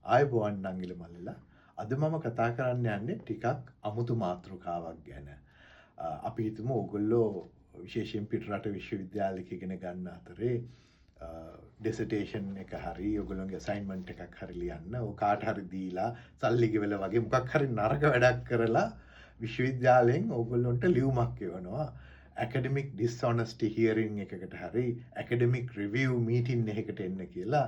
ආයුබෝවන් නංගිල මල්ලිලා. අද මම කතා කරන්න යන්නේ ටිකක් අමුතු මාතෘකාවක් ගැන. අපි හිතමු ඕගොල්ලෝ විශේෂයෙන් පිටරට විශ්වවිද්‍යාලයක ඉගෙන ගන්න අතරේ ඩිසර්ටේෂන් එක හරි ඔයගොල්ලෝගේ අසයින්මන්ට් එකක් හරි ලියන්න ඕක කාට හරි දීලා සල්ලි ගෙවලා වගේ මොකක් හරි නරක වැඩක් කරලා විශ්වවිද්‍යාලයෙන් ඕගොල්ලොන්ට ලියුමක් එවනවා. academic dishonesty hearing එකකට හරි academic review meeting එකකට එන්න කියලා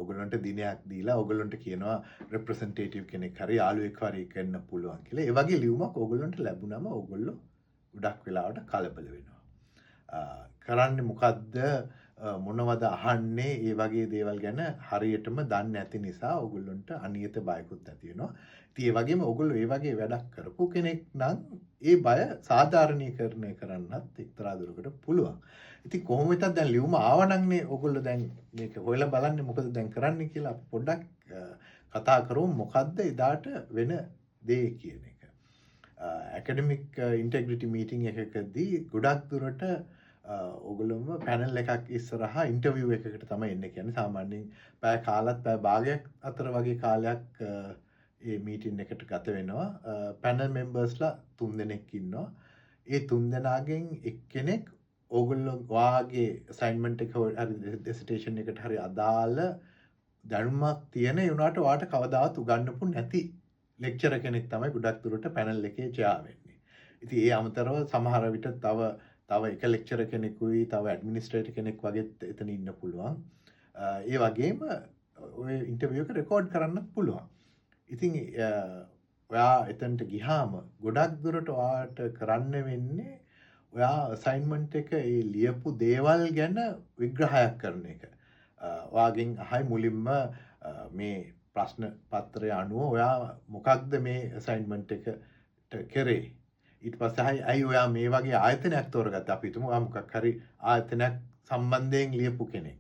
ඔගොල්ලන්ට දිනයක් දීලා ඔගොල්ලන්ට කියනවා රෙප්‍රසන්ටේටිව් කෙනෙක් හරි යාළුවෙක් හරි කරන්න පුළුවන් කියලා. ඒ වගේ ලියුමක් ඔගොල්ලන්ට ලැබුණම ඔගොල්ලෝ ගොඩක් වෙලාවට කලබල වෙනවා. කරන්නේ මොකද්ද මොනවද අහන්නේ ඒ වගේ දේවල් ගැන හරියටම දන්නේ නැති නිසා ඔගොල්ලන්ට අනියත බයකුත් ඇති වෙනවා. ඉතින් ඒ වගේම ඔගොල්ලෝ ඒ වගේ වැඩක් කරපු කෙනෙක් නම් ඒ බය සාධාරණීකරණය කරන්නත් එක්තරා දුරකට පුළුවන්. ඉතින් කොහොම වෙතත් දැන් ලියුම ආවනම්නේ ඔයගොල්ලෝ දැන් මේක හොයලා බලන්නේ මොකද දැන් කරන්න කියලා අපි පොඩ්ඩක් කතා කරමු මොකද්ද එදාට වෙන දේ කියන එක. ඇකඩමික් ඉන්ටෙග්‍රිටි මීටින් එකකදී ගොඩක් දුරට ඔයගොල්ලෝම පැනල් එකක් ඉස්සරහා ඉන්ටර්විව් එකකට තමයි එන්නේ. කියන්නේ සාමාන්‍යයෙන් පැය කාලත් පැය භාගයක් අතර වගේ කාලයක් ඒ මීටින් එකට ගත වෙනවා. පැනල් මෙම්බර්ස්ලා 3 දෙනෙක් ඉන්නවා. ඒ 3 දෙනාගෙන් එක්කෙනෙක් ඕගොල්ලෝ වාගේ අසයින්මන්ට් එක හරි ඩිසර්ටේෂන් එකට හරි අදාළ ධර්මයක් තියෙන ඒ උනාට වාට කවදාවත් උගන්වපු නැති ලෙක්චරර් කෙනෙක් තමයි ගොඩක් දුරට පැනල් එකේ චෙයා වෙන්නේ. ඉතින් ඒ අමතරව සමහර විට තව එක ලෙක්චරර් කෙනෙකුයි තව ඇඩ්මිනිස්ට්‍රේටර් කෙනෙක් වගේ එතන ඉන්න පුළුවන්. ඒ වගේම ඔය ඉන්ටර්විව් එක රෙකෝඩ් කරන්නත් පුළුවන්. ඉතින් ඔයා එතනට ගියාම ගොඩක් දුරට ඔයාට කරන්න වෙන්නේ ඔයා අසයින්මන්ට් එක ඒ ලියපු දේවල් ගැන විග්‍රහයක් කරන එක. ඔයාගෙන් අහයි මුලින්ම මේ ප්‍රශ්න පත්‍රය අනුව ඔයා මොකක්ද මේ අසයින්මන්ට් එකට කරේ? ඊට පස්සේ අයි ඔයා මේ වගේ ආයතනයක් තෝරගත්තා. අපි හිතමු ඔයා මොකක් හරි ආයතනයක් සම්බන්ධයෙන් ලියපු කෙනෙක්.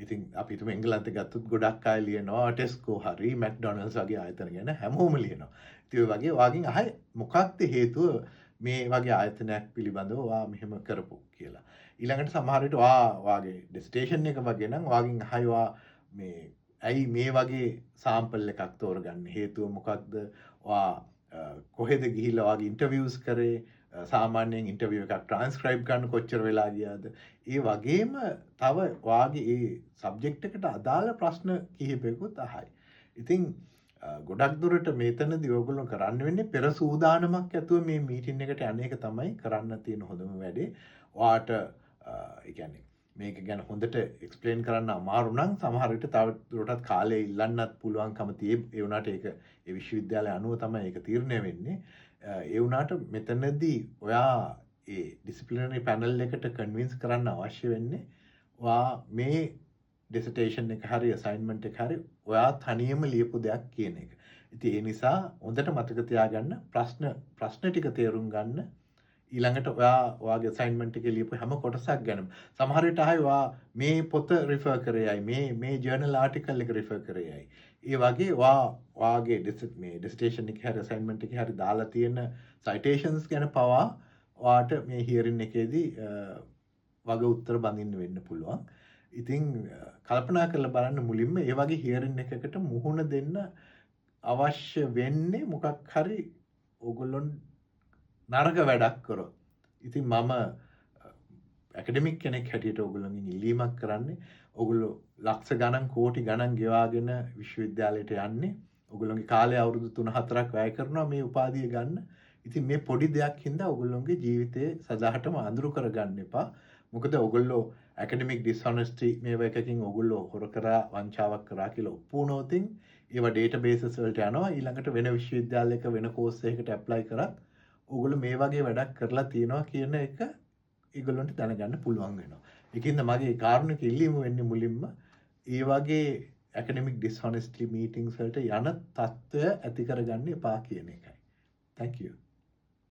ඉතින් අපි හිතමු එංගලන්තේ ගත්තොත් ගොඩක් අය ලියනවා ටෙස්කෝ හරි මැක්ඩොනල්ඩ්ස් වගේ ආයතන ගැන හැමෝම ලියනවා. ඉතින් ඔය වගේ ඔයාගෙන් අහයි මොකක්ද හේතුව මේ වගේ ආයතනයක් පිළිබඳව ඔයා මෙහෙම කරපු කියලා. ඊළඟට සමහර විට ඔයාගේ ඩිසර්ටේෂන් එක වගේ නම් ඔයාගෙන් අහයි ඔයා මේ ඇයි මේ වගේ සාම්පල් එකක් තෝරගන්නේ? හේතුව මොකක්ද? ඔයා කොහෙද ගිහිල්ලා ඔයාගේ ඉන්ටර්විව්ස් කරේ? සාමාන්‍යයෙන් ඉන්ටර්විව් එකක් ට්‍රාන්ස්ක්‍රයිබ් කරන්න කොච්චර වෙලා ගියාද? ඒ වගේම තව ඔයාගේ ඒ සබ්ජෙක්ට් එකට අදාළ ප්‍රශ්න කිහිපයකුත් අහයි. ඉතින් ගොඩක් දුරට මෙතනදී ඔයගොල්ලෝ කරන්න වෙන්නේ පෙර සූදානමක් ඇතුව මේ මීටින් එකට අනේක තමයි කරන්න තියෙන හොඳම වැඩේ. ඔයාට ඒ කියන්නේ මේක ගැන හොඳට එක්ස්ප්ලেইন කරන්න අමාරු නම් සමහර විට තව දුරටත් කාලය ඉල්ලන්නත් පුළුවන්කම ඒ වුණාට ඒක ඒ විශ්වවිද්‍යාලය අනුව තමයි ඒක තීරණය වෙන්නේ. ඒ වුණාට මෙතනදී ඔයා ඒ ඩිසිප්ලිනරි පැනල් එකට කන්වින්ස් කරන්න අවශ්‍ය වෙන්නේ ඔයා මේ ඩිසර්ටේෂන් එක හරි අසයින්මන්ට් එක හරි ඔයා තනියම ලියපු දෙයක් කියන එක. ඉතින් ඒ නිසා හොඳට මතක තියාගන්න ප්‍රශ්න ටික තේරුම් ගන්න. ඊළඟට ඔයාගේ අසයින්මන්ට් එකේ ලියපු හැම කොටසක් ගැනම සමහර විට අහයි ඔයා මේ පොත රිෆර් කරේයි මේ ජර්නල් ආටිකල් එක රිෆර් කරේයි. ඒ වගේ ඔයාගේ ඩිසර්ටේෂන් එකේ හරි අසයින්මන්ට් එකේ හරි දාලා තියෙන සයිටේෂන්ස් ගැන පවා ඔයාට මේ හියරින් එකේදී වග උත්තර බඳින්න වෙන්න පුළුවන්. ඉතින් කල්පනා කරලා බලන්න මුලින්ම ඒ වගේ හියරින් එකකට මුහුණ දෙන්න අවශ්‍ය වෙන්නේ මොකක් හරි ඕගොල්ලොන් නරක වැඩක් කරොත්. ඉතින් මම ඇකඩමික් කෙනෙක් හැටියට ඕගොල්ලන්ගෙන් ඉල්ලීමක් කරන්නේ ඕගොල්ලෝ ලක්ෂ ගණන් කෝටි ගණන් ගෙවාගෙන විශ්වවිද්‍යාලයට යන්නේ. ඕගොල්ලන්ගේ කාලය අවුරුදු 3-4ක් වැය කරනවා මේ උපාධිය ගන්න. ඉතින් මේ පොඩි දෙයක් හින්දා ඕගොල්ලන්ගේ ජීවිතේ සදාටම අඳුරු කරගන්න එපා. මොකද ඕගොල්ලෝ academic dishonesty මේව එකකින් ඕගොල්ලෝ හොර කරා වංචාවක් කරා කියලා ඔප්පු වුණොතින් ඒවා databases වලට යනවා. ඊළඟට වෙන විශ්වවිද්‍යාලයක වෙන කෝස් එකකට apply කරත් ඕගොල්ලෝ මේ වගේ වැඩක් කරලා තියෙනවා කියන එක ඒගොල්ලන්ට දැනගන්න පුළුවන් වෙනවා. ඒකින්ද මගේ කාරුණික ඉල්ලීම වෙන්නේ මුලින්ම ඒ වගේ academic dishonesty meetings වලට යන තත්ත්වය ඇති කරගන්න එපා කියන එකයි. Thank you.